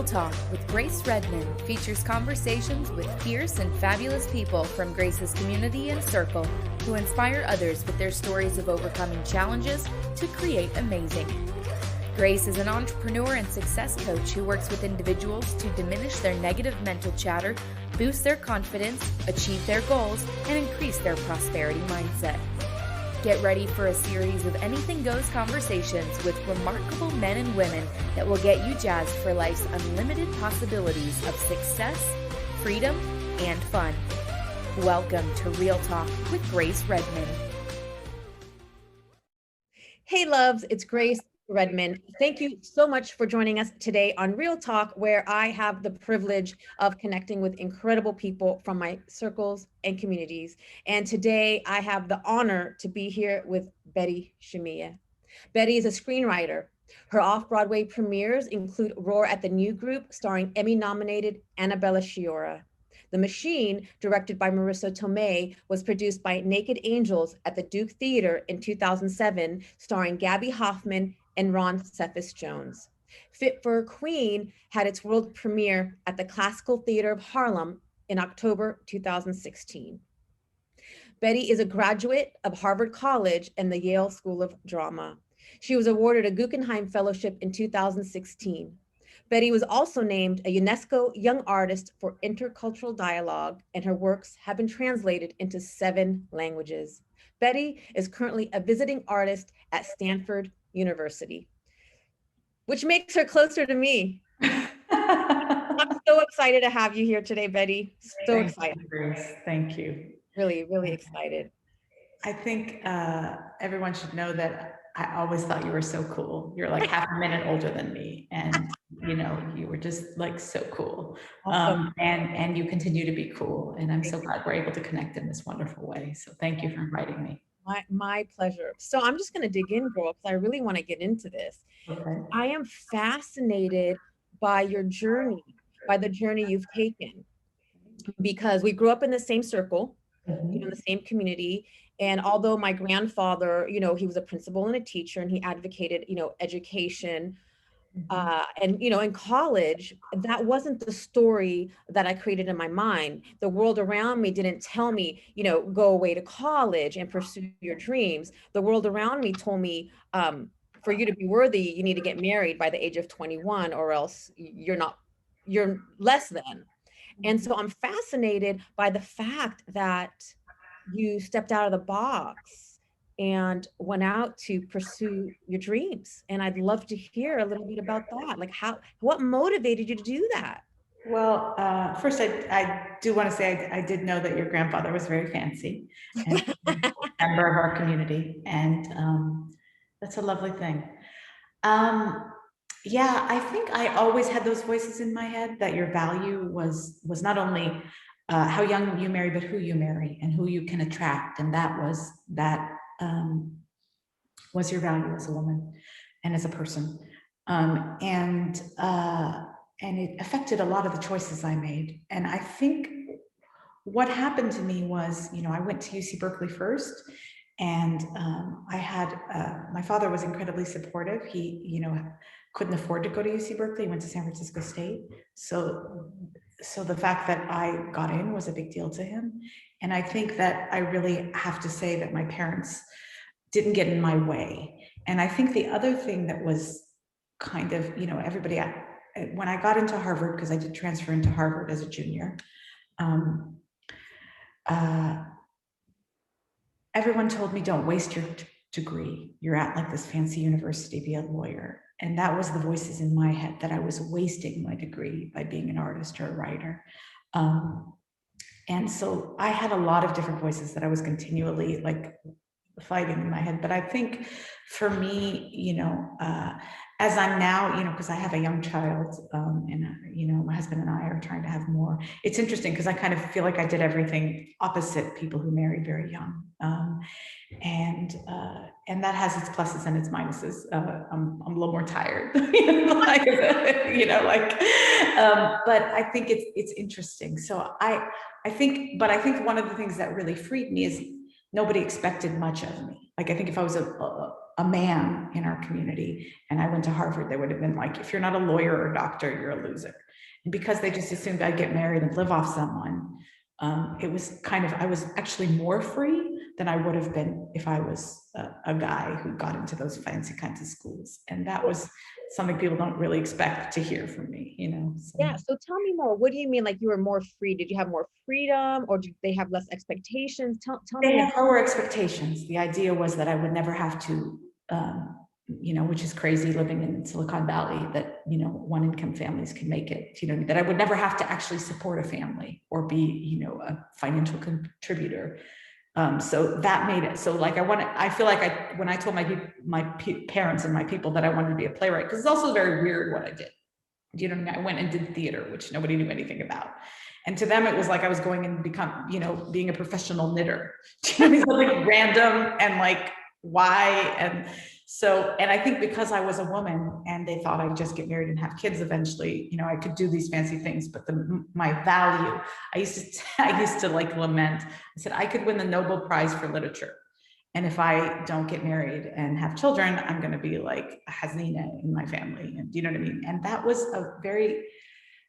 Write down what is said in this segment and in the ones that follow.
Real Talk with Grace Redman features conversations with fierce and fabulous people from Grace's community and circle who inspire others with their stories of overcoming challenges to create amazing. Grace is an entrepreneur and success coach who works with individuals to diminish their negative mental chatter, boost their confidence, achieve their goals, and increase their prosperity mindset. Get ready for a series of anything goes conversations with remarkable men and women that will get you jazzed for life's unlimited possibilities of success, freedom, and fun. Welcome to Real Talk with Grace Redman. Hey loves, it's Grace Redman. Thank you so much for joining us today on Real Talk, where I have the privilege of connecting with incredible people from my circles and communities. And today I have the honor to be here with Betty Shamieh. Betty is a screenwriter. Her off-Broadway premieres include Roar at the New Group, starring Emmy-nominated 𝗕𝗲𝘁𝘁𝘆 𝗦𝗵𝗺𝗺. 𝗕𝗲𝘁, directed by Marissa Tomei, was produced by Naked Angels at the Duke Theater in 2007, starring Gabby Hoffman and Ron Cephas Jones. Fit for a Queen had its world premiere at the Classical Theater of Harlem in October 2016. Betty is a graduate of Harvard College and the Yale School of Drama. She was awarded a Guggenheim Fellowship in 2016. Betty was also named a UNESCO Young Artist for Intercultural Dialogue, and her works have been translated into 7 languages. Betty is currently a visiting artist at Stanford University, which makes her closer to me. I'm so excited to have you here today, Betty. So excited. Thank you, Grace. Thank you. Really, really excited. I think everyone should know that I always thought you were so cool. You're like half a minute older than me, and you know, you were just like so cool. Awesome. And you continue to be cool. And I'm so glad we're able to connect in this wonderful way. So thank you for inviting me. My pleasure. So I'm just going to dig in, girl, because I really want to get into this. Okay. I am fascinated by your journey, by the journey you've taken, because we grew up in the same circle, in the same community. And although my grandfather, you know, he was a principal and a teacher, and he advocated, you know, education. And, you know, in college, that wasn't the story that I created in my mind. The world around me didn't tell me, you know, go away to college and pursue your dreams. The world around me told me, for you to be worthy, you need to get married by the age of 21, or else you're less than. And so I'm fascinated by the fact that you stepped out of the box and went out to pursue your dreams. And I'd love to hear a little bit about that. Like what motivated you to do that? Well, first I do want to say I did know that your grandfather was very fancy and a member of our community. And that's a lovely thing. Yeah, I think I always had those voices in my head that your value was not only how young you marry, but who you marry and who you can attract. And that was your value as a woman and as a person. And it affected a lot of the choices I made. And I think what happened to me was, you know, I went to UC Berkeley first, and I had, my father was incredibly supportive. He, you know, couldn't afford to go to UC Berkeley. He went to San Francisco State. So the fact that I got in was a big deal to him. And I think that I really have to say that my parents didn't get in my way. And I think the other thing that was kind of, you know, everybody, when I got into Harvard, because I did transfer into Harvard as a junior, everyone told me, don't waste your degree. You're at like this fancy university, be a lawyer. And that was the voices in my head, that I was wasting my degree by being an artist or a writer. And so I had a lot of different voices that I was continually like fighting in my head. But I think for me, you know, as I'm now, you know, because I have a young child, and you know, my husband and I are trying to have more. It's interesting because I kind of feel like I did everything opposite people who married very young, and that has its pluses and its minuses. I'm a little more tired, like, you know, like, but I think it's interesting. So I think one of the things that really freed me is nobody expected much of me. Like, I think if I was a a man in our community and I went to Harvard, they would have been like, if you're not a lawyer or a doctor, you're a loser. And because they just assumed I'd get married and live off someone, it was kind of, I was actually more free than I would have been if I was a guy who got into those fancy kinds of schools. And that was something people don't really expect to hear from me, you know? So. Yeah, so tell me more. What do you mean, like you were more free? Did you have more freedom, or did they have less expectations? Tell me. They had lower expectations. The idea was that I would never have to, you know, which is crazy living in Silicon Valley, that, you know, one income families can make it, you know, that I would never have to actually support a family or be, you know, a financial contributor. So that made it, so like I feel like when I told my parents and my people that I wanted to be a playwright, because it's also very weird what I did. You know, I went and did theater, which nobody knew anything about. And to them, it was like I was going and become, you know, being a professional knitter. Something random and like, why? And so, and I think because I was a woman and they thought I'd just get married and have kids eventually, you know, I could do these fancy things, but my value, I used to like lament. I said, I could win the Nobel Prize for literature. And if I don't get married and have children, I'm going to be like a 𝗧𝗵𝘁𝘁𝘆 in my family. And you know what I mean? And that was a very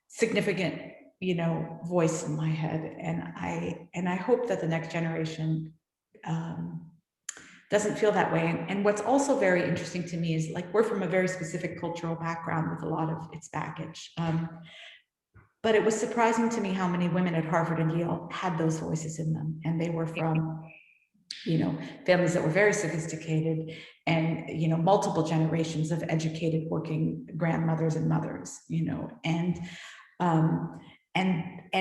significant, you know, voice in my head. And I hope that the next generation doesn't feel that way. And what's also very interesting to me is, like, we're from a very specific cultural background with a lot of its baggage. But it was surprising to me how many women at Harvard and Yale had those voices in them. And they were from, you know, families that were very sophisticated and, you know, multiple generations of educated working grandmothers and mothers, you know, and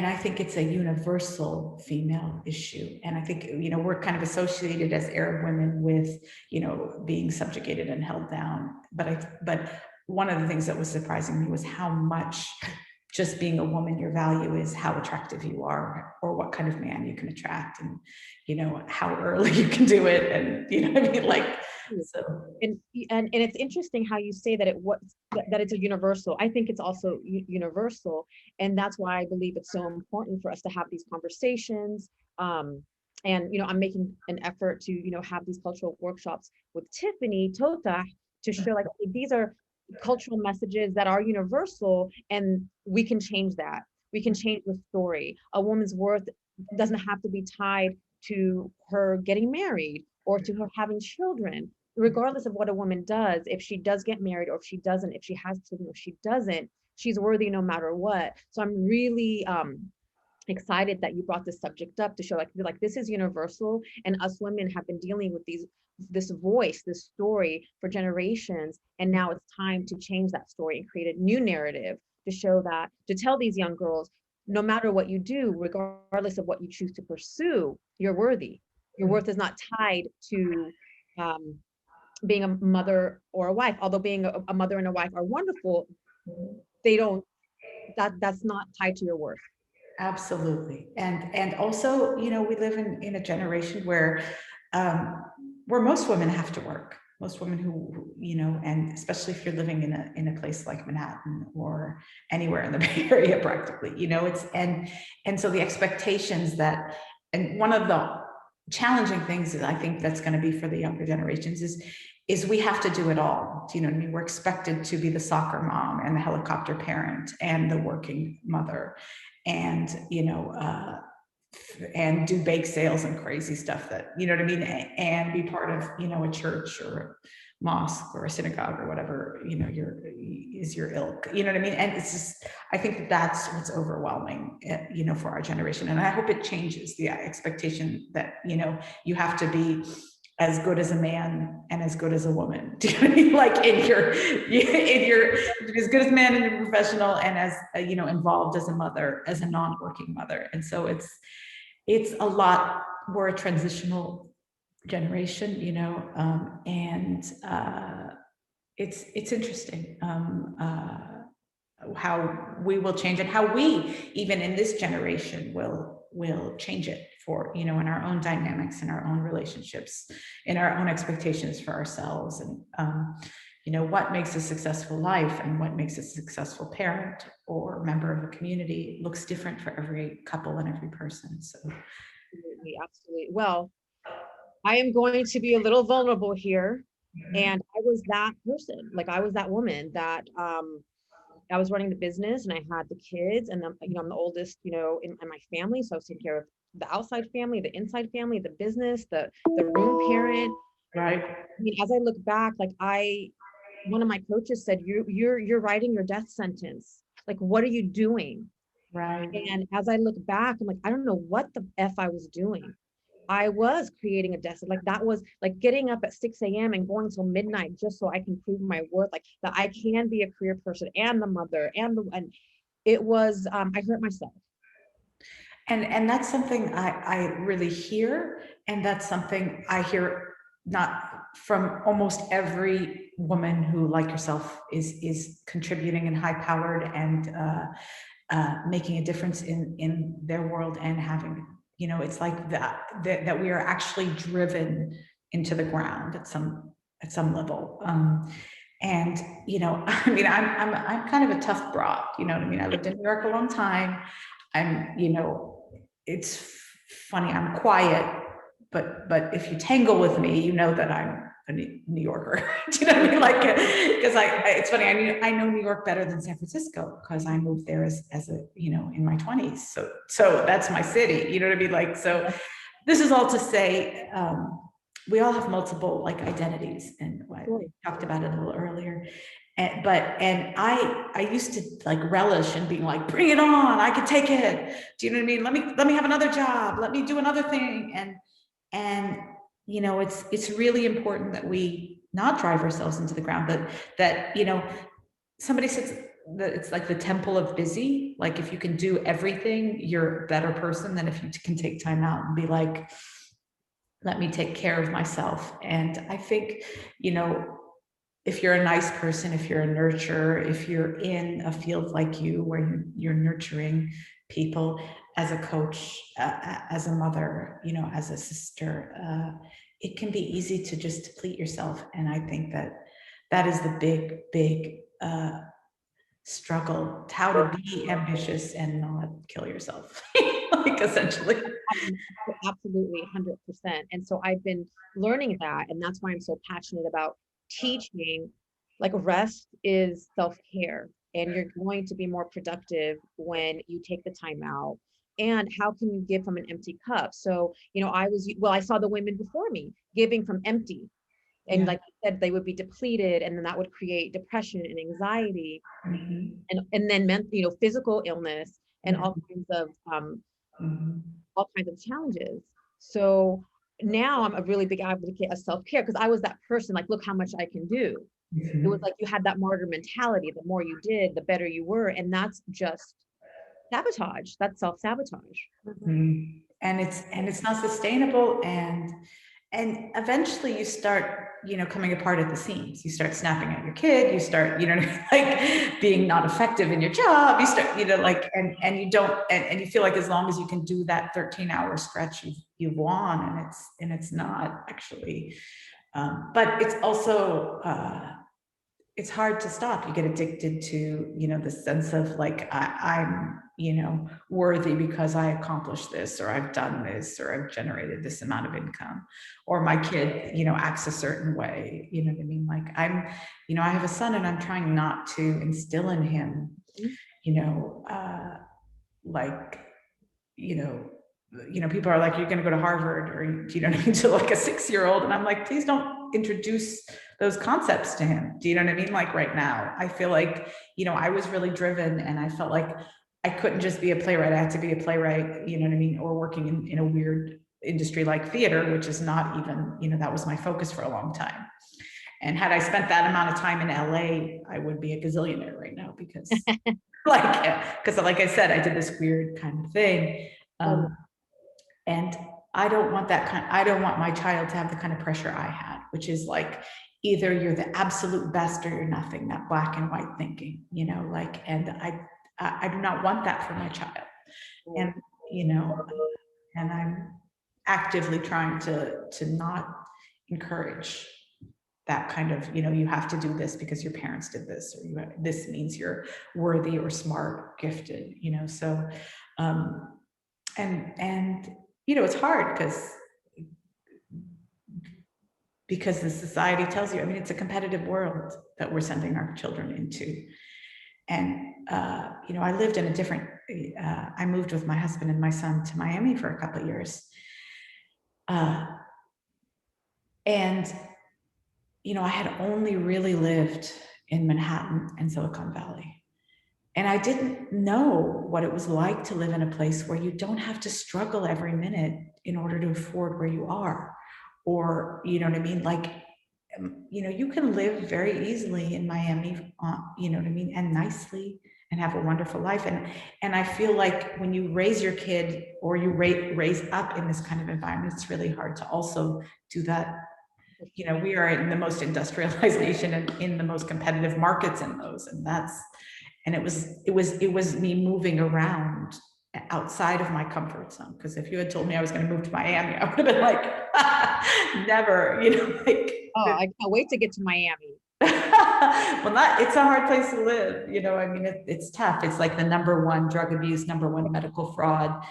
I think it's a universal female issue. And I think, you know, we're kind of associated as Arab women with, you know, being subjugated and held down. But one of the things that was surprising me was how much just being a woman, your value is how attractive you are, or what kind of man you can attract, and, you know, how early you can do it. And, you know what I mean? Like, so. And it's interesting how you say that that it's a universal. I think it's also universal. And that's why I believe it's so important for us to have these conversations. And, you know, I'm making an effort to, you know, have these cultural workshops with 𝗕𝗲𝘁𝘁𝘆 to show, like, okay, these are cultural messages that are universal, and we can change that. We can change the story. A woman's worth doesn't have to be tied to her getting married or to her having children. Regardless of what a woman does, if she does get married or if she doesn't, if she has children or if she doesn't, she's worthy no matter what. So I'm really excited that you brought this subject up to show, like this is universal, and us women have been dealing with this voice, this story for generations, and now it's time to change that story and create a new narrative to show that, to tell these young girls, no matter what you do, regardless of what you choose to pursue, you're worthy. Your worth is not tied to being a mother or a wife. Although being a mother and a wife are wonderful, that's not tied to your worth. Absolutely. And also, you know, we live in a generation where most women have to work. Most women who, you know, and especially if you're living in a place like Manhattan or anywhere in the Bay Area, practically, you know, and so the expectations that, and one of the challenging things that I think that's going to be for the younger generations is we have to do it all. Do you know what I mean? We're expected to be the soccer mom and the helicopter parent and the working mother, and, you know, and do bake sales and crazy stuff that, you know what I mean? And be part of, you know, a church or a mosque or a synagogue or whatever, you know, is your ilk, you know what I mean? And it's just, I think that's what's overwhelming, you know, for our generation. And I hope it changes the expectation that, you know, you have to be as good as a man and as good as a woman. Do you know what I mean? Like in your as good as a man and a professional, and as you know, involved as a mother, as a non-working mother. And so it's a lot. We're a transitional generation, you know, and it's interesting how we will change it, how we, even in this generation, will change it for, you know, in our own dynamics, in our own relationships, in our own expectations for ourselves. And, you know, what makes a successful life and what makes a successful parent or member of a community looks different for every couple and every person. So. Absolutely. Well, I am going to be a little vulnerable here. And I was that person. Like, I was that woman that I was running the business and I had the kids, and then, I'm the oldest, in my family. So I was taking care of the outside family, the inside family, the business, the room parent. Right. I mean, as I look back, like, one of my coaches said, you're writing your death sentence. Like, what are you doing? Right. And as I look back, I'm like, I don't know what the F I was doing. I was creating a desk. Like, that was like getting up at 6 a.m. and going till midnight just so I can prove my worth, like that I can be a career person and the mother and it was, I hurt myself. And that's something I really hear. And that's something I hear not from almost every woman who, like yourself, is contributing and high powered and making a difference in their world, and having, it's like that we are actually driven into the ground at some level. And I mean, I'm kind of a tough broad, you know what I mean? I lived in New York a long time. I'm, it's funny, I'm quiet, but if you tangle with me, you know that I'm a New Yorker. Do you know what I mean? Like, because it's funny, I know New York better than San Francisco, because I moved there as a, in my 20s. So that's my city, you know what I mean? Like, so this is all to say, we all have multiple like identities, and I talked about it a little earlier. And I used to like relish in being like, bring it on, I could take it. Do you know what I mean? Let me have another job. Let me do another thing. And it's really important that we not drive ourselves into the ground, but that, somebody says that it's like the temple of busy. Like, if you can do everything, you're a better person than if you can take time out and be like, let me take care of myself. And I think, if you're a nice person, if you're a nurturer, if you're in a field like you, where you're nurturing people, as a coach, as a mother, as a sister, it can be easy to just deplete yourself. And I think that is the big struggle, how to be ambitious and not kill yourself, like, essentially. Absolutely, 100%. And so I've been learning that, and that's why I'm so passionate about teaching. Like, rest is self-care, and you're going to be more productive when you take the time out. And how can you give from an empty cup? So, I saw the women before me giving from empty. And like you said, they would be depleted, and then that would create depression and anxiety, and then physical illness, and all kinds of challenges. So now I'm a really big advocate of self-care, because I was that person, like, look how much I can do. It was like you had that martyr mentality. The more you did, the better you were. And that's just sabotage. That's self-sabotage. And it's not sustainable. And eventually you start, coming apart at the seams. You start snapping at your kid. You start, like, being not effective in your job. You start, like, and you don't, and you feel like as long as you can do that 13-hour stretch, you've won, and it's not actually. But it's also, it's hard to stop. You get addicted to, the sense of like, I'm, worthy because I accomplished this, or I've done this, or I've generated this amount of income, or my kid, acts a certain way. You know what I mean? Like, I have a son, and I'm trying not to instill in him, like, people are like, you're going to go to Harvard, or, do you know what I mean, to like a 6-year-old. And I'm like, please don't introduce those concepts to him. Do you know what I mean? Like, right now, I feel like, I was really driven, and I felt like I couldn't just be a playwright. I had to be a playwright, you know what I mean? Or working in a weird industry like theater, which is not even, that was my focus for a long time. And had I spent that amount of time in LA, I would be a gazillionaire right now, because like I said, I did this weird kind of thing. And I don't want I don't want my child to have the kind of pressure I had, which is like, either you're the absolute best or you're nothing, that black and white thinking, like, and I do not want that for my child. And, and I'm actively trying to not encourage that kind of, you have to do this because your parents did this, or this means you're worthy or smart, gifted, so, and it's hard, because because the society tells you, I mean, it's a competitive world that we're sending our children into. And, you know, I lived in a different, I moved with my husband and my son to Miami for a couple of years. And, you know, I had only really lived in Manhattan and Silicon Valley. And I didn't know what it was like to live in a place where you don't have to struggle every minute in order to afford where you are. Or, you know what I mean? Like, you know, you can live very easily in Miami, you know what I mean? And nicely, and have a wonderful life. And I feel like when you raise your kid, or you raise up in this kind of environment, it's really hard to also do that. You know, we are in the most industrialized nation and in the most competitive markets in those, and it was me moving around outside of my comfort zone. Because if you had told me I was going to move to Miami, I would have been like, never, you know, like. Oh, I can't wait to get to Miami. Well, it's a hard place to live, you know. I mean, it's tough. It's like the #1 drug abuse, #1 medical fraud.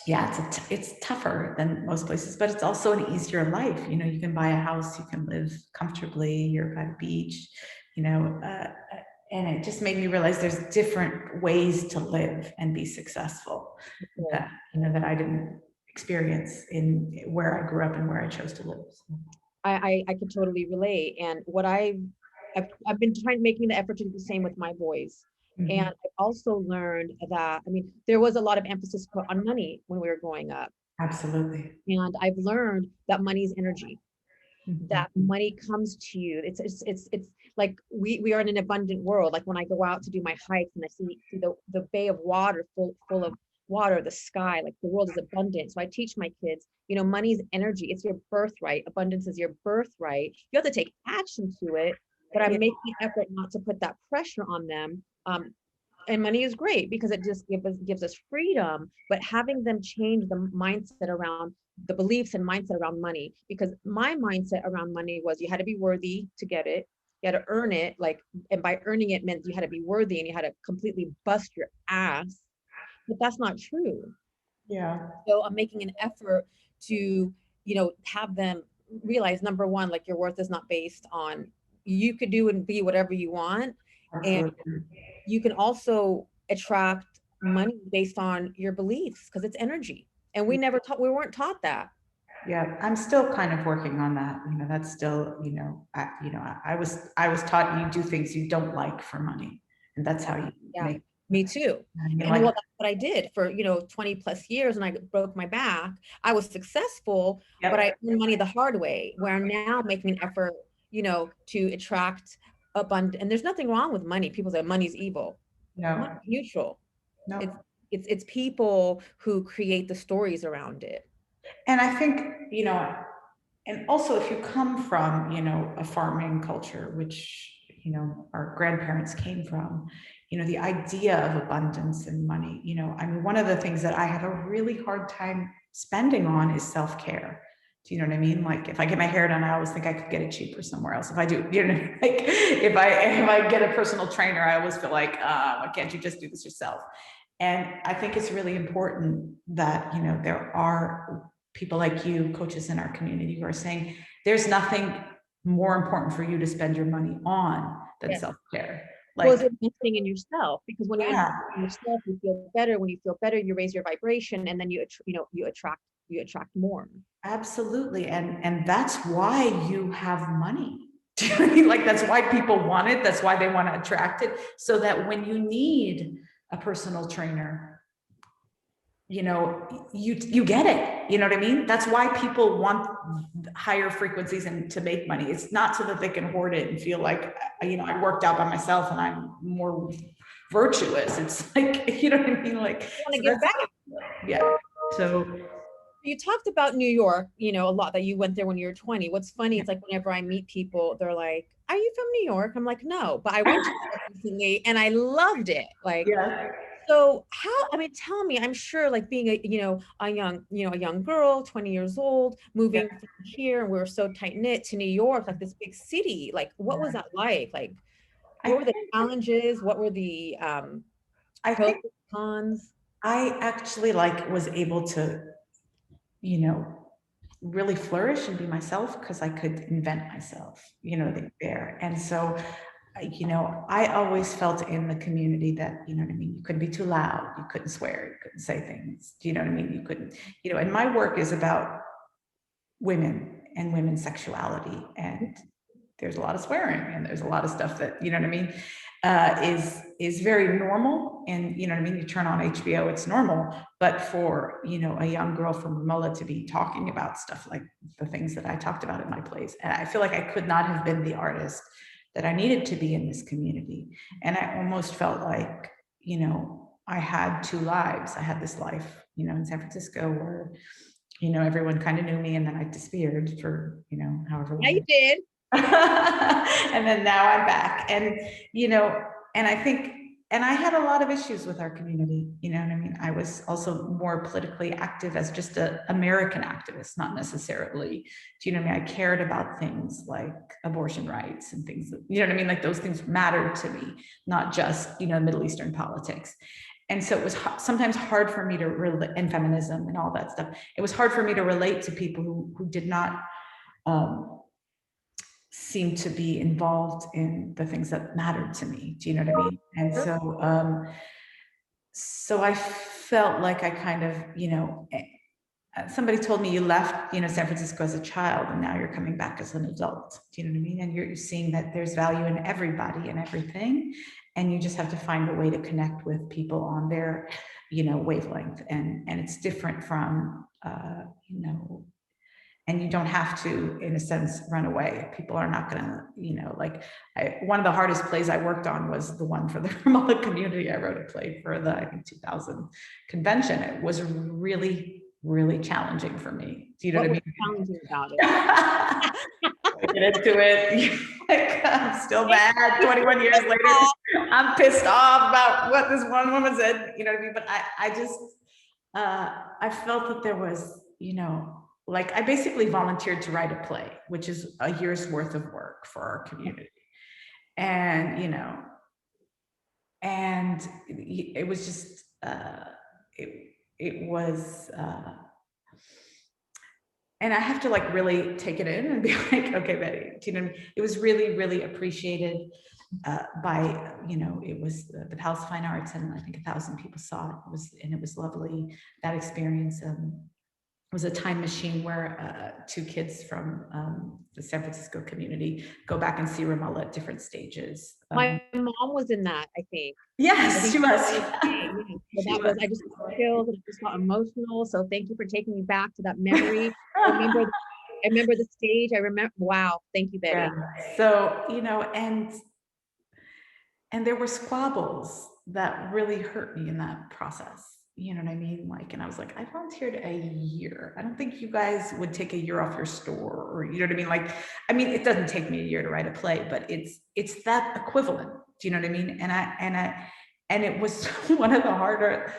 Yeah, it's tougher than most places, but it's also an easier life. You know, you can buy a house, you can live comfortably, you're by the beach, you know, and it just made me realize there's different ways to live and be successful that, you know, that I didn't experience in where I grew up and where I chose to live. So. I could totally relate. And what I've been making the effort to do the same with my boys. Mm-hmm. And I also learned that, I mean, there was a lot of emphasis put on money when we were growing up. Absolutely. And I've learned that money is energy. Mm-hmm. That money comes to you. It's like we are in an abundant world. Like when I go out to do my hikes and I see the bay of water full of water, the sky, like the world is abundant. So I teach my kids, you know, money is energy. It's your birthright. Abundance is your birthright. You have to take action to it, but I'm making an effort not to put that pressure on them. And money is great because it just gives us freedom, but having them change the mindset around the beliefs and mindset around money, because my mindset around money was you had to be worthy to get it. You had to earn it, like, and by earning it meant you had to be worthy and you had to completely bust your ass. But that's not true. Yeah. So I'm making an effort to, you know, have them realize, #1, like your worth is not based on, you could do and be whatever you want. Absolutely. And you can also attract money based on your beliefs because it's energy. And we weren't taught that. Yeah, I'm still kind of working on that. You know, that's still, you know, I was taught you do things you don't like for money, and that's how you make. Me too. And well, that's what I did for, you know, 20+ years. And I broke my back. I was successful, but I earned money the hard way, where I'm now making an effort, you know, to attract abundance. And there's nothing wrong with money. People say money's evil. No, money's neutral. No, it's people who create the stories around it. And I think, you know, and also if you come from, you know, a farming culture, which, you know, our grandparents came from, you know, the idea of abundance and money, you know, I mean, one of the things that I have a really hard time spending on is self-care. Do you know what I mean? Like if I get my hair done, I always think I could get it cheaper somewhere else. If I do, you know, like if I get a personal trainer, I always feel like, why can't you just do this yourself? And I think it's really important that, you know, there are people like you, coaches in our community, who are saying there's nothing more important for you to spend your money on than self-care. Like, well, it's investing in yourself, because when you invest in yourself, you feel better. When you feel better, you raise your vibration, and then you attract more. Absolutely, and that's why you have money. Do you know what I mean? Like that's why people want it. That's why they want to attract it, so that when you need a personal trainer, you know, you get it. You know what I mean? That's why people want higher frequencies and to make money. It's not so that they can hoard it and feel like, you know, I worked out by myself and I'm more virtuous. It's like, you know what I mean? Like, want to give back. Yeah. So you talked about New York, you know, a lot, that you went there when you were 20. What's funny, it's like whenever I meet people, they're like, are you from New York? I'm like, no, but I went to New York recently and I loved it. Like, so I mean, tell me, I'm sure like being a young girl, 20 years old, moving from here, and we were so tight knit, to New York, like this big city. Like, what was that like? Like, what were the challenges? What were the cons? I actually was able to, you know, really flourish and be myself because I could invent myself, there. And so, I always felt in the community that, you know what I mean, you couldn't be too loud, you couldn't swear, you couldn't say things, do you know what I mean? You couldn't, and my work is about women and women's sexuality, and there's a lot of swearing and there's a lot of stuff that, you know what I mean, is very normal. And you know what I mean, you turn on HBO, it's normal. But for, a young girl from 𝗲𝗏 to be talking about stuff like the things that I talked about in my plays, and I feel like I could not have been the artist that I needed to be in this community. And I almost felt like, I had two lives. I had this life, in San Francisco where, everyone kind of knew me, and then I disappeared for, however long. Yeah, you did. And then now I'm back. And, and I think, and I had a lot of issues with our community, you know what I mean? I was also more politically active as just an American activist, not necessarily, do you know what I mean? I cared about things like abortion rights and things that, you know what I mean? Like those things mattered to me, not just, Middle Eastern politics. And so it was sometimes hard for me to relate, and feminism and all that stuff. It was hard for me to relate to people who did not, seem to be involved in the things that mattered to me. Do you know what I mean? And so, so I felt like I kind of, somebody told me you left, San Francisco as a child, and now you're coming back as an adult. Do you know what I mean? And you're seeing that there's value in everybody and everything, and you just have to find a way to connect with people on their, wavelength. And it's different from, and you don't have to, in a sense, run away. People are not gonna, one of the hardest plays I worked on was the one for the 𝗲𝗏 community. I wrote a play for the, I think, 2000 convention. It was really, really challenging for me. Do you know what I mean? Challenging about it? Get into it. Like, I'm still mad 21 years later. I'm pissed off about what this one woman said, you know what I mean? But I just, I felt that there was, like I basically volunteered to write a play, which is a year's worth of work for our community. And, and it was just, it was, and I have to like really take it in and be like, okay, Betty, do you know what I mean? It was really, really appreciated by, it was the Palace of Fine Arts, and I think 1,000 people saw it. It was lovely, that experience. It was a time machine where two kids from the San Francisco community go back and see 𝗲𝗏 at different stages. My mom was in that, I think. Yes, she was. I just chilled and just got emotional. So thank you for taking me back to that memory. I remember the stage. I remember, wow, thank you, Betty. Yeah. So, and there were squabbles that really hurt me in that process. You know what I mean? Like, and I was like, I volunteered a year. I don't think you guys would take a year off your store, or, you know what I mean? Like, I mean, it doesn't take me a year to write a play, but it's that equivalent. Do you know what I mean? And it was one of the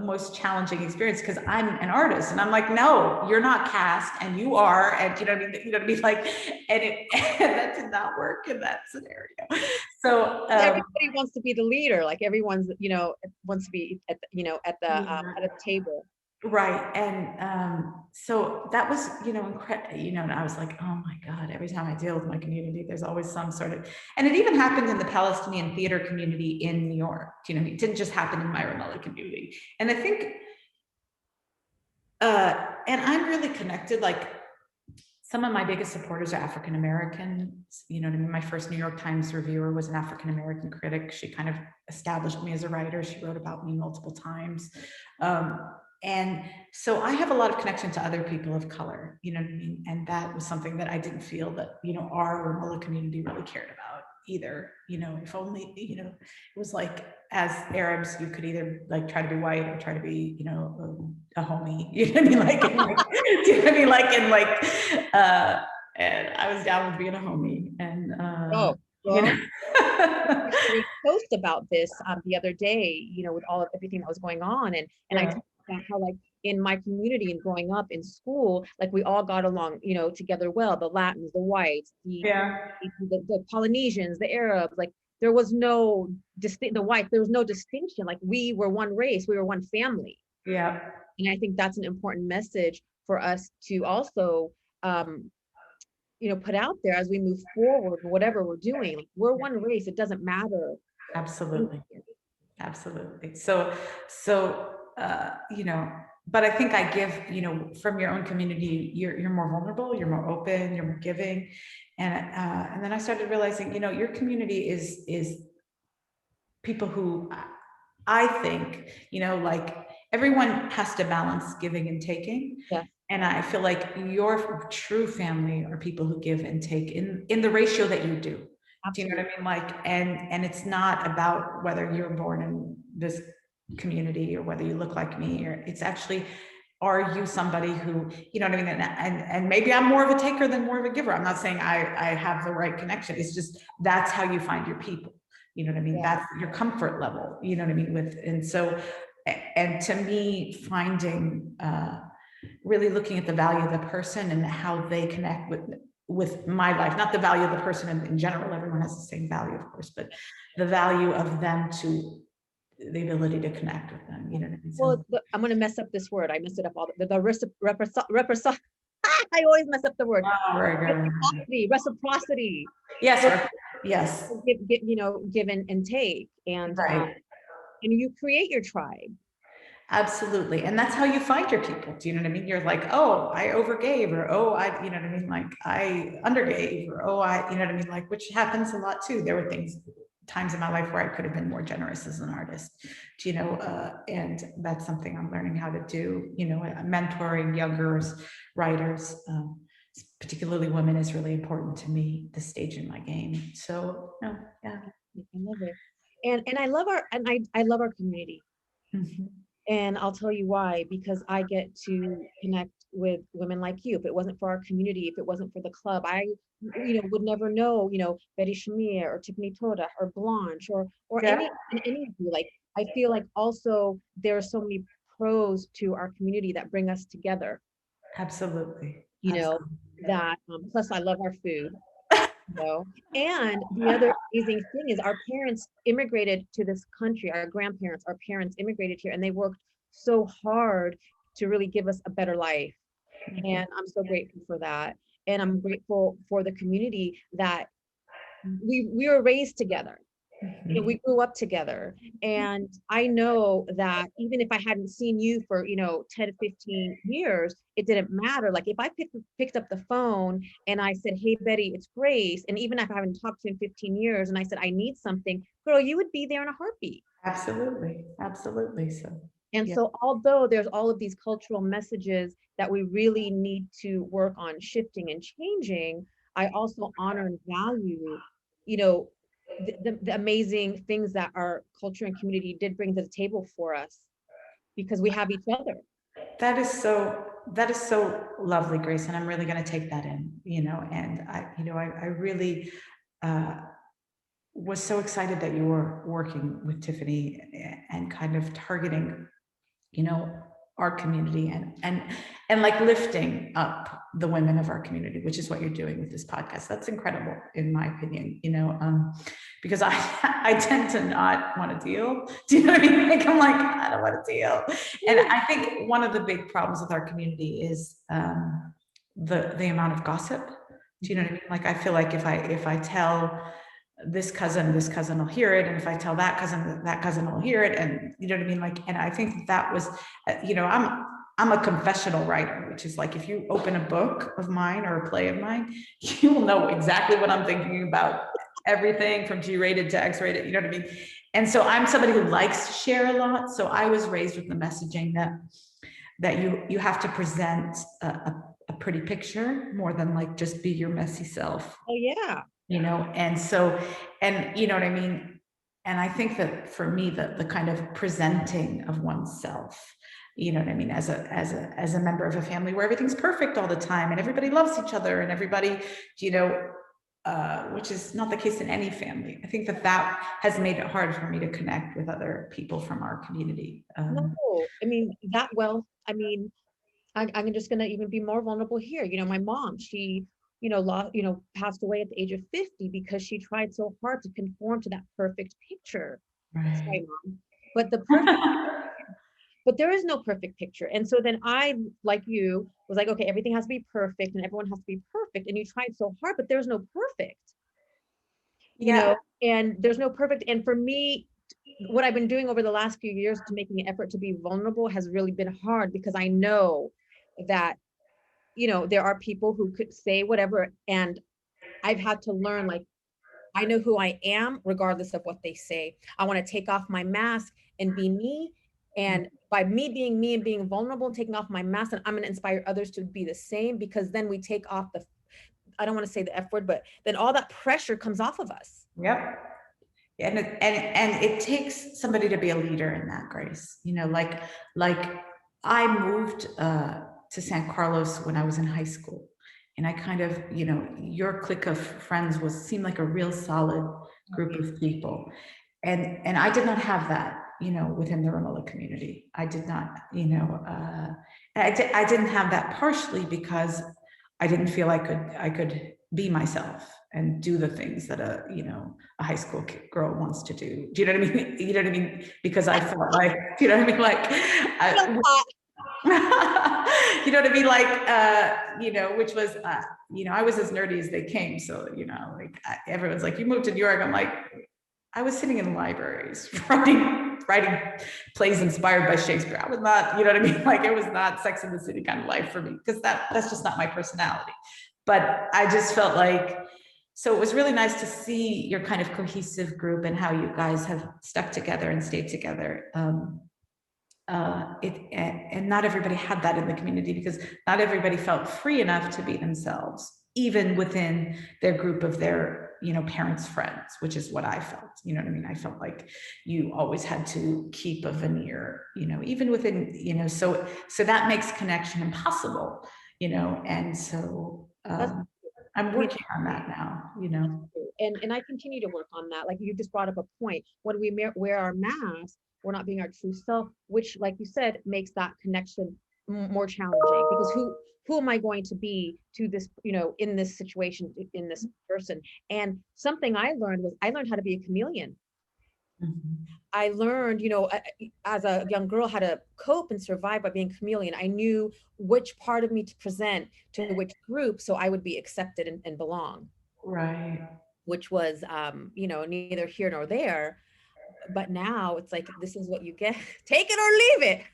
most challenging experience, because I'm an artist and I'm like, no, you're not cast and you are, and you know what I mean? You know what I mean? Like, and that did not work in that scenario. So everybody wants to be the leader, like everyone's, wants to be at a table. Right. And so that was, incredible, and I was like, oh my God, every time I deal with my community, there's always some sort of, and it even happened in the Palestinian theater community in New York. It didn't just happen in my 𝗲𝗏 community. And I think, and I'm really connected, like some of my biggest supporters are African-Americans. You know what I mean? My first New York Times reviewer was an African-American critic. She kind of established me as a writer. She wrote about me multiple times. And so I have a lot of connection to other people of color, you know what I mean? And that was something that I didn't feel that, our 𝗲𝗏 community really cared about either. If only, it was like, as Arabs, you could either like try to be white or try to be, a homie, you know what I mean? Like, do you know what I mean? Like, and I was down with being a homie. And, we post about this the other day, with everything that was going on, and I talked about how, like, in my community and growing up in school, like we all got along, together well. The Latins, the whites, the Polynesians, the Arabs, like there was no there was no distinction. Like we were one race, we were one family. Yeah. And I think that's an important message for us to also, put out there as we move forward, whatever we're doing. Like, we're one race, it doesn't matter. Absolutely. Absolutely. So, but I think I give, from your own community, you're more vulnerable, you're more open, you're more giving. And then I started realizing, your community is people who I think, like everyone has to balance giving and taking. Yeah. And I feel like your true family are people who give and take in the ratio that you do. Absolutely. Do you know what I mean? Like, and it's not about whether you're born in this community or whether you look like me, or it's actually, are you somebody who, you know what I mean? And maybe I'm more of a taker than more of a giver. I'm not saying I have the right connection. It's just, that's how you find your people. You know what I mean? Yeah. That's your comfort level, you know what I mean? And to me, finding, really looking at the value of the person and how they connect with my life, not the value of the person in general, everyone has the same value, of course, but the value of them to the ability to connect with them, you know what I mean? Well, I'm going to mess up this word. I messed it up all the I always mess up the word. Reciprocity. Yes. Yes. Give and take, and right. And you create your tribe. Absolutely. And that's how you find your people. Do you know what I mean? You're like, oh, I overgave, or, oh, you know what I mean? Like I undergave, or, oh, you know what I mean? Like, which happens a lot too. There were times in my life where I could have been more generous as an artist, and that's something I'm learning how to do, mentoring younger writers, particularly women, is really important to me, this stage in my game. So, yeah. I love it. And I love our community. Mm-hmm. And I'll tell you why, because I get to connect with women like you. If it wasn't for our community, if it wasn't for the club, I, would never know, Betty Shamieh or 𝗕𝗲𝘁𝘁𝘆 or Blanche or yeah. any of you. Like, I feel like also there are so many pros to our community that bring us together. Absolutely. That plus I love our food. And the other amazing thing is our parents immigrated to this country, our grandparents, our parents immigrated here, and they worked so hard to really give us a better life. And I'm so grateful for that. And I'm grateful for the community that we were raised together. We grew up together. And I know that even if I hadn't seen you for, 10, 15 years, it didn't matter. Like if I picked up the phone and I said, hey, Betty, it's Grace. And even if I haven't talked to you in 15 years and I said, I need something, girl, you would be there in a heartbeat. Absolutely. Absolutely. So although there's all of these cultural messages that we really need to work on shifting and changing, I also honor and value, the amazing things that our culture and community did bring to the table for us, because we have each other. That is so lovely, Grace. And I'm really going to take that in, and I really was so excited that you were working with Tiffany and kind of targeting, our community and like lifting up the women of our community, which is what you're doing with this podcast. That's incredible, in my opinion, because I tend to not want to deal. Do you know what I mean? Like, I'm like, I don't want to deal. And I think one of the big problems with our community is the amount of gossip. Do you know what I mean? Like, I feel like if I tell this cousin will hear it, and if I tell that cousin will hear it, and you know what I mean? Like, and I think that was, I'm a confessional writer, which is like, if you open a book of mine or a play of mine, you will know exactly what I'm thinking about everything from G-rated to X-rated, you know what I mean? And so I'm somebody who likes to share a lot. So I was raised with the messaging that you have to present a pretty picture more than like just be your messy self. Oh yeah. And so, and you know what I mean? And I think that for me, the kind of presenting of oneself, you know what I mean, as a member of a family where everything's perfect all the time and everybody loves each other and everybody, which is not the case in any family. I think that has made it hard for me to connect with other people from our community. No, I mean, I'm just going to even be more vulnerable here. My mom, she, passed away at the age of 50 because she tried so hard to conform to that perfect picture. Right. Sorry, Mom. But the perfect but there is no perfect picture. And so then I, like you, was like, okay, everything has to be perfect and everyone has to be perfect. And you tried so hard, but there's no perfect, you know, and there's no perfect. And for me, what I've been doing over the last few years to making an effort to be vulnerable has really been hard, because I know that, you know, there are people who could say whatever, and I've had to learn, like, I know who I am regardless of what they say. I want to take off my mask and be me. And by me being me and being vulnerable and taking off my mask, and I'm going to inspire others to be the same, because then we take off the, I don't want to say the F word, but then all that pressure comes off of us. Yep. And it takes somebody to be a leader in that, Grace. You know, like I moved to San Carlos when I was in high school. And I kind of, you know, your clique of friends seemed like a real solid group of people. And I did not have that, you know, within the 𝗲𝗏𝗺𝗺 community. I did not, you know, I didn't have that partially because I didn't feel I could be myself and do the things that a high school girl wants to do. Do you know what I mean? You know what I mean? Because I felt like, you know what I mean? Like, you know what I mean? Like, you know, which was, you know, I was as nerdy as they came. So, you know, like everyone's like, you moved to New York. I'm like, I was sitting in libraries writing plays inspired by Shakespeare. I was not, you know what I mean? Like, it was not Sex and the City kind of life for me, because that's just not my personality. But I just felt like, so it was really nice to see your kind of cohesive group and how you guys have stuck together and stayed together. And not everybody had that in the community, because not everybody felt free enough to be themselves, even within their group of their, you know, parents' friends, which is what I felt. You know what I mean? I felt like you always had to keep a veneer, you know, even within, you know, so that makes connection impossible, you know, and so I'm working on that now, you know. And I continue to work on that. Like you just brought up a point. When we wear our masks, we're not being our true self, which, like you said, makes that connection more challenging, because who am I going to be to this, you know, in this situation, in this person? And something I learned was I learned how to be a chameleon. Mm-hmm. I learned, you know, as a young girl, how to cope and survive by being a chameleon. I knew which part of me to present to which group, so I would be accepted and belong. Right. Which was, you know, neither here nor there. But now it's like, this is what you get. Take it or leave it.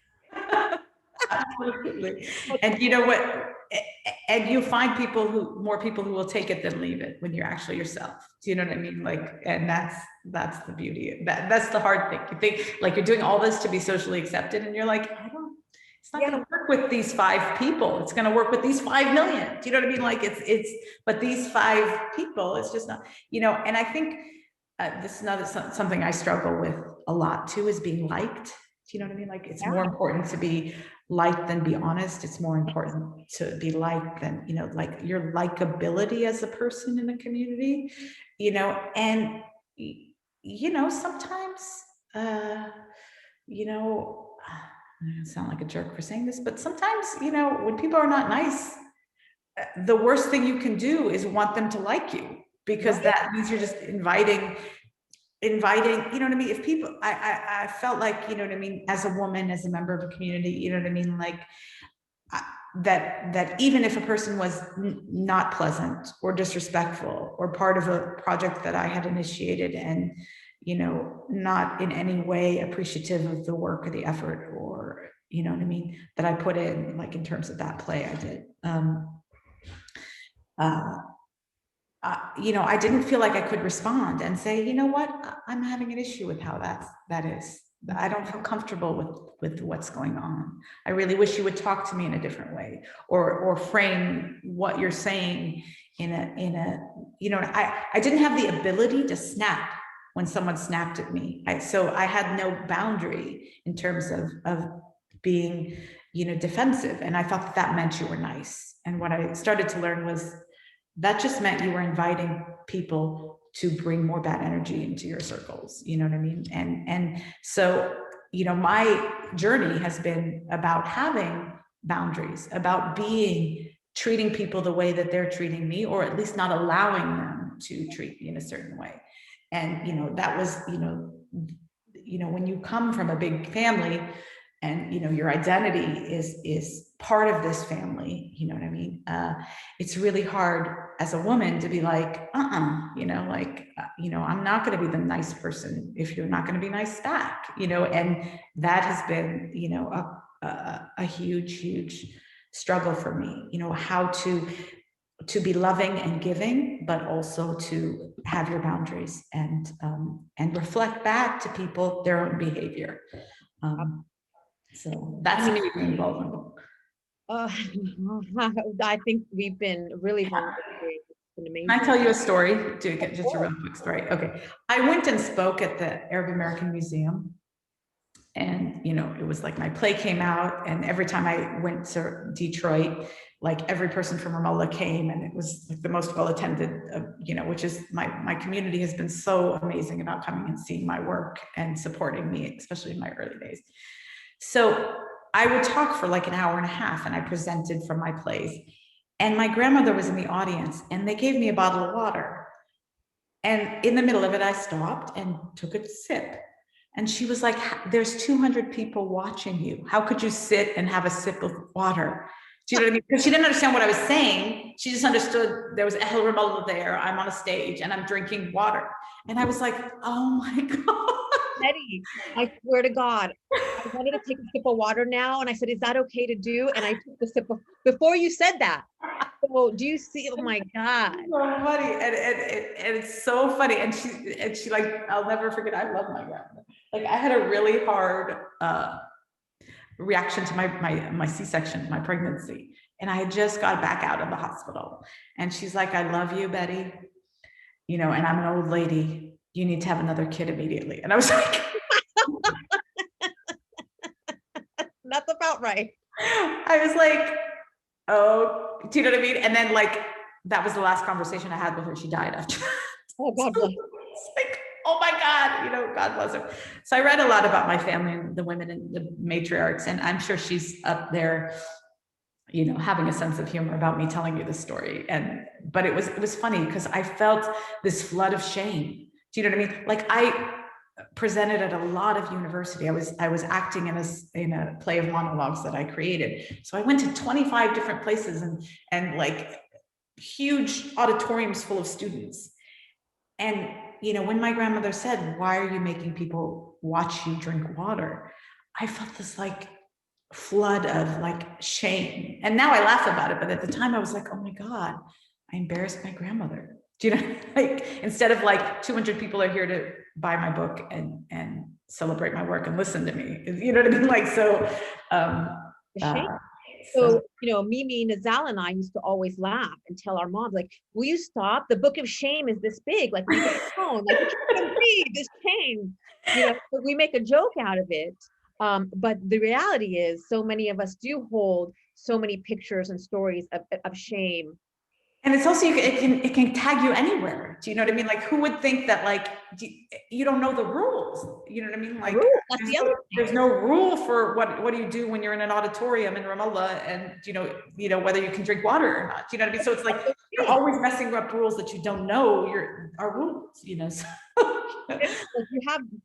Absolutely. And you know what? And you find more people who will take it than leave it when you're actually yourself. Do you know what I mean? Like, and that's the beauty. That's the hard thing. You think like you're doing all this to be socially accepted, and you're like, it's not going to work with these 5 people. It's going to work with these 5 million. Do you know what I mean? Like but these 5 people, it's just not, you know. And I think this is another something I struggle with a lot too, is being liked. Do you know what I mean? Like, it's more important to be liked than be honest. It's more important to be liked than, you know, like your likability as a person in the community, you know. And, you know, sometimes, you know, I sound like a jerk for saying this, but sometimes, you know, when people are not nice, the worst thing you can do is want them to like you, because that means you're just inviting, you know what I mean? If people, I felt like, you know what I mean, as a woman, as a member of a community, you know what I mean? Like that even if a person was not pleasant or disrespectful or part of a project that I had initiated and, you know, not in any way appreciative of the work or the effort, or, you know what I mean, that I put in, like in terms of that play I did, you know, I didn't feel like I could respond and say, you know what, I'm having an issue with how that is. I don't feel comfortable with what's going on. I really wish you would talk to me in a different way, or frame what you're saying in a, you know, I didn't have the ability to snap when someone snapped at me. So I had no boundary in terms of being, you know, defensive. And I thought that meant you were nice. And what I started to learn was that just meant you were inviting people to bring more bad energy into your circles. You know what I mean? And so, you know, my journey has been about having boundaries, about treating people the way that they're treating me, or at least not allowing them to treat me in a certain way. And, you know, that was, you know, when you come from a big family, and, you know, your identity is part of this family, you know what I mean? It's really hard as a woman to be like, you know, like, you know, I'm not going to be the nice person if you're not going to be nice back, you know, and that has been, you know, a huge struggle for me, you know, how to be loving and giving, but also to have your boundaries and reflect back to people their own behavior. So that's me involved in the book. I think we've been really vulnerable. It's been amazing. Can I tell you a story? To get just a real quick story. Okay, I went and spoke at the 𝗵𝗵𝗺𝗵𝗵𝗺, and you know, it was like my play came out, and every time I went to Detroit, like every person from 𝗵𝗺𝗺 came, and it was like the most well attended, you know, which is my community has been so amazing about coming and seeing my work and supporting me, especially in my early days. So I would talk for like an hour and a half, and I presented from my plays, and my grandmother was in the audience, and they gave me a bottle of water, and in the middle of it, I stopped and took a sip. And she was like, there's 200 people watching you. How could you sit and have a sip of water? Do you know what I mean? Because she didn't understand what I was saying. She just understood there was 𝗕𝗲𝗵𝗺𝗵𝗺 there. I'm on a stage and I'm drinking water. And I was like, oh my God. Betty, I swear to God, I wanted to take a sip of water now. And I said, is that okay to do? And I took the sip of, before you said that. So do you see, oh my God. So funny. And it's so funny. And she like, I'll never forget, I love my grandmother. Like I had a really hard reaction to my C-section, my pregnancy. And I had just got back out of the hospital. And she's like, I love you, Betty. You know, and I'm an old lady. You need to have another kid immediately. And I was like, that's about right. I was like, oh, do you know what I mean? And then like, that was the last conversation I had with her. She died after that. Oh, God bless. It's like, oh my God, you know, God bless her. So I read a lot about my family and the women and the matriarchs, and I'm sure she's up there, you know, having a sense of humor about me telling you this story. But it was funny because I felt this flood of shame. Do you know what I mean? Like I presented at a lot of university. I was acting in a play of monologues that I created. So I went to 25 different places and like huge auditoriums full of students. And you know, when my grandmother said, why are you making people watch you drink water? I felt this like flood of like shame. And now I laugh about it, but at the time I was like, oh my God, I embarrassed my grandmother. Do you know, like instead of like 200 people are here to buy my book and celebrate my work and listen to me, you know what I mean? Like, so, so, you know, Mimi, Nazal and I used to always laugh and tell our moms, like, will you stop? The book of shame is this big. Like, leave it alone. Like, you can't read this shame. You know, we make a joke out of it. But the reality is so many of us do hold so many pictures and stories of shame. And it's also, it can tag you anywhere. Do you know what I mean? Like, who would think that, like, you don't know the rules? You know what I mean? Like, there's no rule for what do you do when you're in an auditorium in 𝗵𝗺𝗺𝗺 and, you know, whether you can drink water or not. Do you know what I mean? So it's like, you're always messing up rules that you don't know are rules, you know? So,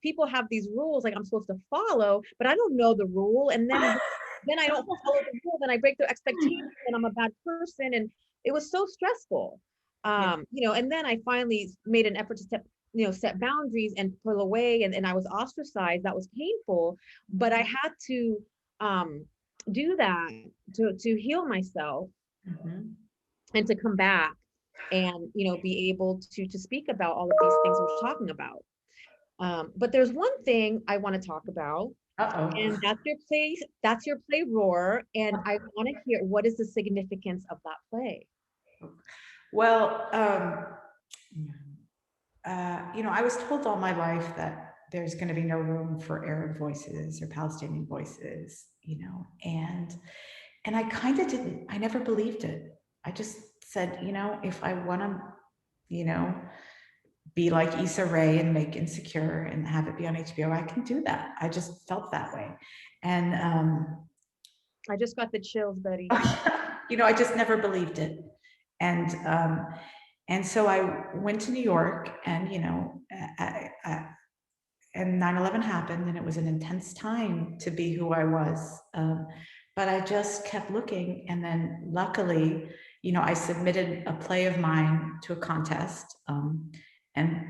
people have these rules like I'm supposed to follow, but I don't know the rule. And then I don't follow the rule, then I break their expectations and I'm a bad person. And it was so stressful, you know, and then I finally made an effort to set boundaries and pull away, and I was ostracized. That was painful, but I had to do that to heal myself and to come back and, you know, be able to speak about all of these things we're talking about. But there's one thing I want to talk about. And that's your play Roar, and I want to hear, what is the significance of that play? Well, you know, I was told all my life that there's going to be no room for Arab voices or Palestinian voices, you know, and I kind of didn't. I never believed it. I just said, you know, if I want to, you know, be like Issa Rae and make Insecure and have it be on HBO, I can do that. I just felt that way. And I just got the chills, Betty. You know, I just never believed it. And so I went to New York, and, you know, 9/11 happened, and it was an intense time to be who I was. But I just kept looking, and then luckily, you know, I submitted a play of mine to a contest, and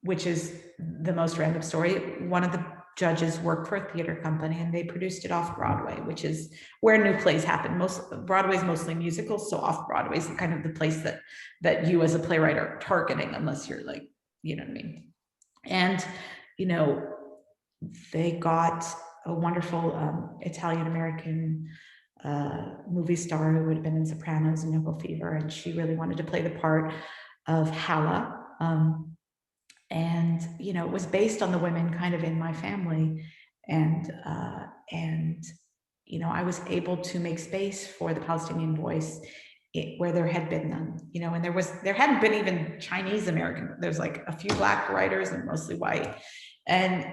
which is the most random story. One of the judges worked for a theater company, and they produced it Off-Broadway, which is where new plays happen. Broadway is mostly musicals, so Off-Broadway is kind of the place that you as a playwright are targeting, unless you're like, you know what I mean. And you know, they got a wonderful Italian-American movie star who would have been in Sopranos and Jungle Fever, and she really wanted to play the part of 𝗕𝗲𝘁𝘁𝘆. And you know, it was based on the women kind of in my family, and you know, I was able to make space for the Palestinian voice where there had been none, you know, and there hadn't been even Chinese American. There's like a few Black writers and mostly white, and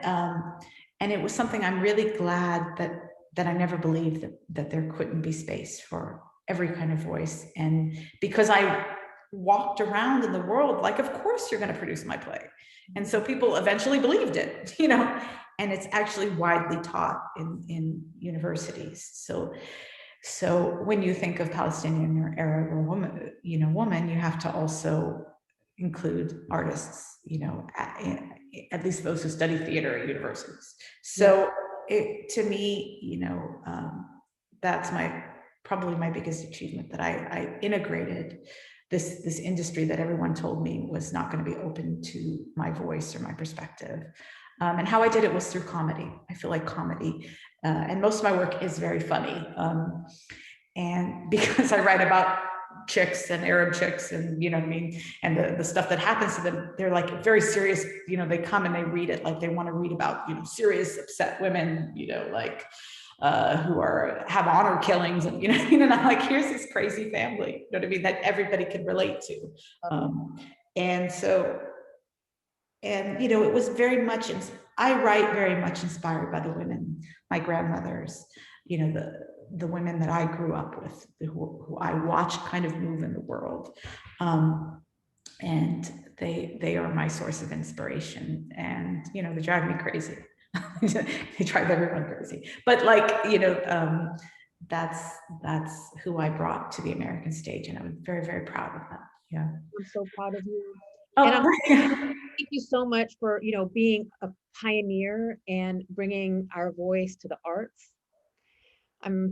it was something I'm really glad that I never believed that there couldn't be space for every kind of voice. And because I walked around in the world like, of course you're going to produce my play, and so people eventually believed it, you know, and it's actually widely taught in universities. So when you think of Palestinian or Arab or woman, you know, you have to also include artists, you know, at least those who study theater at universities. So to me, you know, that's probably my biggest achievement, that I integrated this industry that everyone told me was not going to be open to my voice or my perspective. And how I did it was through comedy. I feel like comedy, and most of my work is very funny. And because I write about chicks and Arab chicks, and you know what I mean, and the stuff that happens to them, they're like very serious, you know, they come and they read it like they want to read about, you know, serious, upset women, you know, like who have honor killings, and you know, and I'm like, here's this crazy family, you know what I mean, that everybody can relate to. And you know, it was very much, I write very much inspired by the women, my grandmothers, you know, the women that I grew up with, who I watched kind of move in the world. And they are my source of inspiration, and you know, they drive me crazy. They drive everyone crazy, but like, you know, that's who I brought to the American stage, and I'm very, very proud of that. Yeah, I'm so proud of you. oh, And thank you so much for, you know, being a pioneer and bringing our voice to the arts. I'm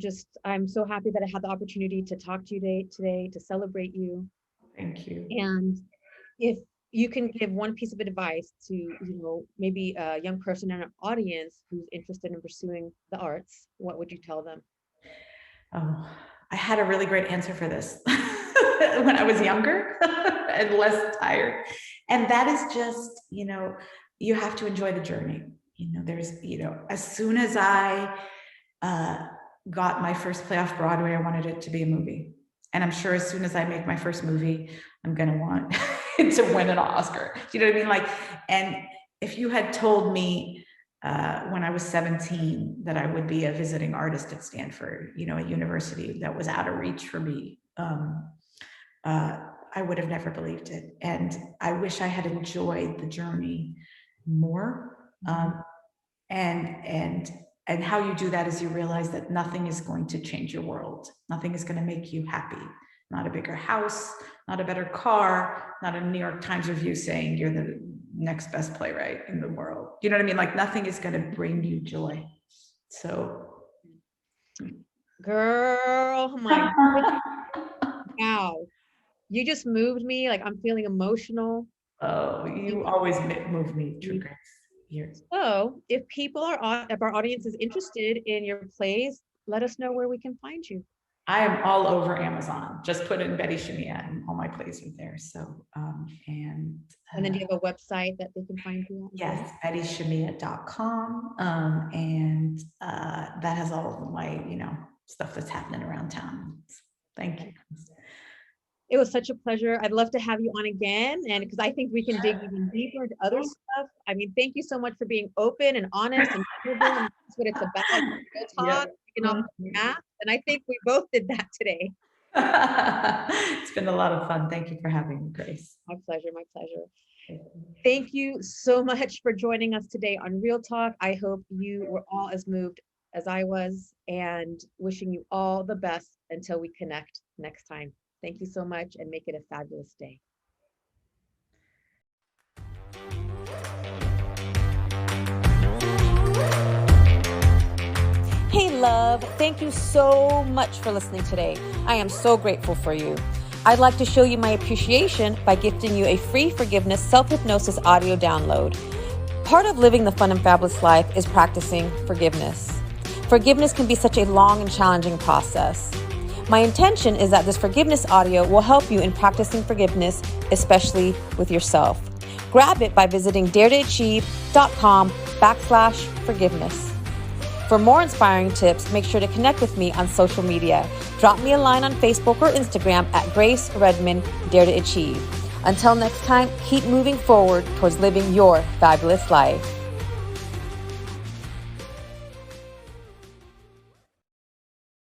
so happy that I had the opportunity to talk to you today to celebrate you. Thank you. And if you can give one piece of advice to, you know, maybe a young person in our audience who's interested in pursuing the arts, what would you tell them? Oh, I had a really great answer for this when I was younger and less tired. And that is just, you know, you have to enjoy the journey. You know, there's, you know, as soon as I got my first play off Broadway, I wanted it to be a movie. And I'm sure as soon as I make my first movie, I'm going to want it to win an Oscar. Do you know what I mean? Like, and if you had told me when I was 17 that I would be a visiting artist at Stanford, you know, a university that was out of reach for me, I would have never believed it. And I wish I had enjoyed the journey more. And how you do that is you realize that nothing is going to change your world. Nothing is going to make you happy. Not a bigger house, not a better car, not a New York Times review saying you're the next best playwright in the world. You know what I mean? Like, nothing is going to bring you joy. So, girl, oh my wow, you just moved me. Like, I'm feeling emotional. Oh, you always move me, true Grace. Years. So if if our audience is interested in your plays, let us know where we can find you. I am all over Amazon. Just put in Betty Shamieh and all my plays are there. So, and then do you have a website that they can find you on? Yes, 𝗕𝗲𝘁𝘁𝘆.com. And that has all of my, you know, stuff that's happening around town. Thank you. It was such a pleasure. I'd love to have you on again, and because I think we can dig even deeper into other stuff. I mean, thank you so much for being open and honest and vulnerable, and that's what it's about. Real talk, taking off the mask, and I think we both did that today. It's been a lot of fun. Thank you for having me, Grace. My pleasure, my pleasure. Thank you so much for joining us today on Real Talk. I hope you were all as moved as I was, and wishing you all the best until we connect next time. Thank you so much, and make it a fabulous day. Hey, love, thank you so much for listening today. I am so grateful for you. I'd like to show you my appreciation by gifting you a free forgiveness self-hypnosis audio download. Part of living the fun and fabulous life is practicing forgiveness. Forgiveness can be such a long and challenging process. My intention is that this forgiveness audio will help you in practicing forgiveness, especially with yourself. Grab it by visiting 𝗸𝗶𝗹𝗵.com/forgiveness. For more inspiring tips, make sure to connect with me on social media. Drop me a line on Facebook or Instagram at Grace Redman 𝗸𝗶𝗁𝗕𝗄𝗏. Until next time, keep moving forward towards living your fabulous life.